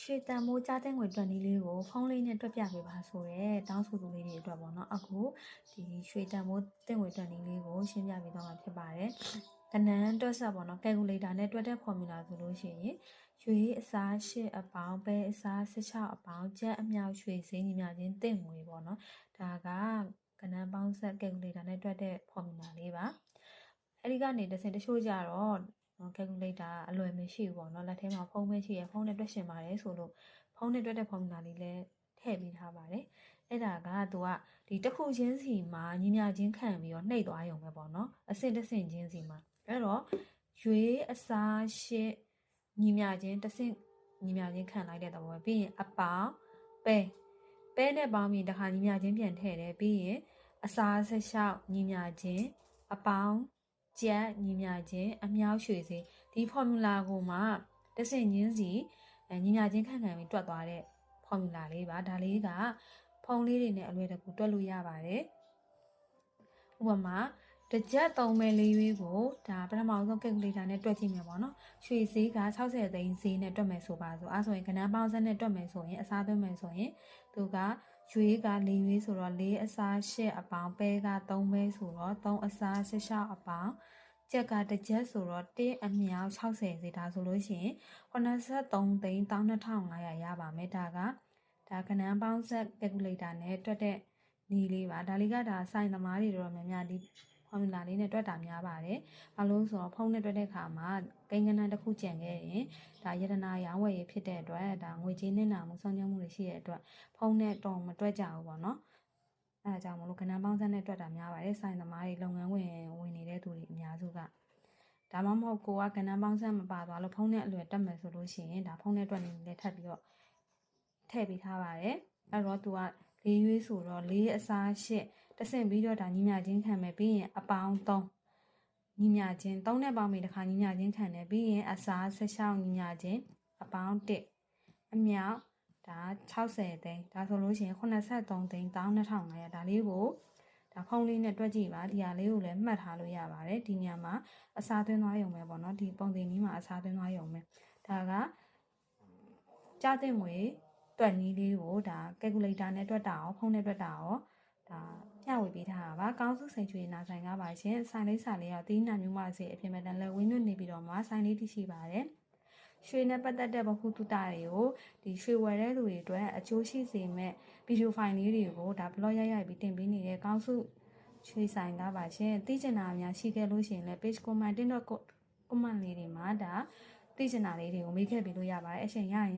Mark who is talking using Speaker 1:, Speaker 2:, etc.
Speaker 1: ရွှေတန်မိုးကြားတဲ့ငွေတွက်နည်းလေးကိုဖုန်းလေးနဲ့တွက်ပြပေးပါဆိုတဲ့တောင်းဆိုသူလေးတွေအတွက်ပေါ့နော်အခုဒီရွှေတန်မိုးတဲ့ငွေတွက်နည်းလေးကိုရှင်းပြပေးတော့မှာဖြစ်ပါတယ်ကဏ္ဍတွက်ဆက်ပေါ့နော် calculator နဲ့တွက်တဲ့ formula ဆိုလို့ရှိရင်ရွှေအစား8အပေါင်းပဲအစား16အပေါင်းကျပ်အမြောက်ရွှေစင်းညီမျှချင်းတင့်ငွေပေါ့နော်ဒါကကဏ္ဍပေါင်းဆက် calculator နဲ့တွက်တဲ့ formula လေးပါအဲ့ဒီကနေတစ်စင်တချို့ကြတော့ calculator အလွယ်မရှိဘူးပေါ့နော်လက်ထဲမှာဖုန်းပဲရှိရဖုန်းနဲ့တွက်ရှင်ပါတယ်ဆိုလို့ဖုန်းနဲ့တွက်တဲ့ formula လေးလည်းထည့်ပေးထားပါတယ်အဲ့ဒါကသူကဒီတစ်ခုချင်းစီမှာညီမျှချင်းခံပြီးတော့နှိပ်သွားရုံပဲပေါ့နော်အဆင့်တစ်ဆင့်ချင်းစီမှာအဲ့တော့ရွေးအစားရှစ်ညီမျှချင်းတစ်ဆင့်ညီမျှချင်းခံလိုက်တဲ့သဘောပဲပြီးရင်အပေါင်းပဲနဲ့ပေါင်းပြီးတခါညီမျှချင်းပြန်ထည့်တယ်ပြီးရင်အစား16ညီမျှချင်းအပေါင်းကျက်ညီမျှချင်းအမြောက်ရွှေစေးဒီ formula ကိုမှတစ်ဆင့်ချင်းစီညီမျှချင်းခံပြီးတွက်သွားတဲ့ formula လေးပါဒါလေးကဖုန်းလေးတွေနဲ့အလွယ်တကူတွက်လို့ရပါတယ်ဥပမာတစ်ကြက်3ပဲလေးရွေးကိုဒါပထမဆုံး calculator နဲ့တွက်ကြည့်မယ်ပေါ့နော်ရွှေဈေးက60သိန်းဈေးနဲ့တွက်မယ်ဆိုပါဆိုအဲဆိုရင်ကဏ္ဍပေါင်းစက်နဲ့တွက်မယ်ဆိုရင်အစားသွင်းမယ်ဆိုရင်သူကရွှေက4ရွေးဆိုတော့4အစား8အပေါင်းပဲက3ပဲဆိုတော့3အစား16အပေါင်းကျက်ကတစ်ကြက်ဆိုတော့1အမြောက်60ဈေးဒါဆိုလို့ရှိရင်83သိန်း12500ရပါမယ်ဒါကဏ္ဍပေါင်းဆက် calculator နဲ့တွက်တဲ့နီးလေးပါဒါလေးကဒါစိုင်းသမားတွေတော့များများဒီ formula လေးနဲ့တွက်တာများပါတယ်ဘာလို့ဆိုတော့ဖုန်းနဲ့တွက်တဲ့အခါမှာကိန်းဂဏန်းတစ်ခုကျန်ခဲ့ရင်ဒါယတနာရောင်းဝယ်ရေးဖြစ်တဲ့အတွက်ဒါငွေကြေးနစ်နာမှုဆုံးရှုံးမှုတွေရှိတဲ့အတွက်ဖုန်းနဲ့တော့မတွက်ကြဘူးပေါ့နော်အဲဒါကြောင့်မလို့ကဏ္ဍပေါင်းဆက်နဲ့တွက်တာများပါတယ်စိုင်းသမားတွေလုပ်ငန်းဝင်နေတဲ့သူတွေအများစုကဒါမှမဟုတ်ကိုကကဏ္ဍပေါင်းဆက်မပါသွားလို့ဖုန်းနဲ့အလွယ်တက်မယ်ဆိုလို့ရှိရင်ဒါဖုန်းနဲ့တွက်နေလည်းထပ်ပြီးတော့ထည့်ပေးထားပါတယ်အဲ့တော့သူက4ရွေးဆိုတော့4အစား8တဆင့်ပြီးတော့ဒါညီမျှချင်းခံမယ်ပြီးရင်အပေါင်း3ညီမျှချင်း3နဲ့ပေါင်းပြီးတစ်ခါညီမျှချင်းခံတယ်ပြီးရင်အစား16ညီမျှချင်းအပေါင်း1အမြောက်ဒါ60သိန်းဒါဆိုလို့ရှိရင်83သိန်း12500ဒါလေးကိုဒါဖုန်းလေးနဲ့တွက်ကြည့်ပါဒီဟာလေးကိုလည်းမှတ်ထားလို့ရပါတယ်ဒီညမှာအစားသွင်းသွားရုံပဲပေါ့နော်ဒီပုံသင်နည်းမှာအစားသွင်းသွားရုံပဲဒါကကြားတဲ့ငွေတွက်နည်းလေးကိုဒါ calculator နဲ့တွက်တာရောဖုန်းနဲ့တွက်တာရောဒါမျှဝေပေးထားတာပါကောင်းစုစိန်ချွေနာဆိုင်ကားပါရှင်ဆိုင်လေးစာလေးရောတီးနှံမျိုးမစေအပြင်မဲ့တန်လဲဝင်းညွတ်နေပြီးတော့မှဆိုင်လေးတရှိပါတယ်ရွှေနဲ့ပတ်သက်တဲ့ဗဟုသုတတွေကိုဒီရွှေဝယ်တဲ့လူတွေအတွက်အကျိုးရှိစေမဲ့ဗီဒီယိုဖိုင်လေးတွေကိုဒါဘလော့ရိုက်ပြီးတင်ပေးနေတဲ့ကောင်းစုရွှေဆိုင်ကားပါရှင်သိချင်တာများရှိခဲ့လို့ရှိရင်လည်း page comment လေးတွေမှာဒါသိချင်တာလေးတွေကိုမေးခဲ့ပေးလို့ရပါတယ်အချိန်ရရင်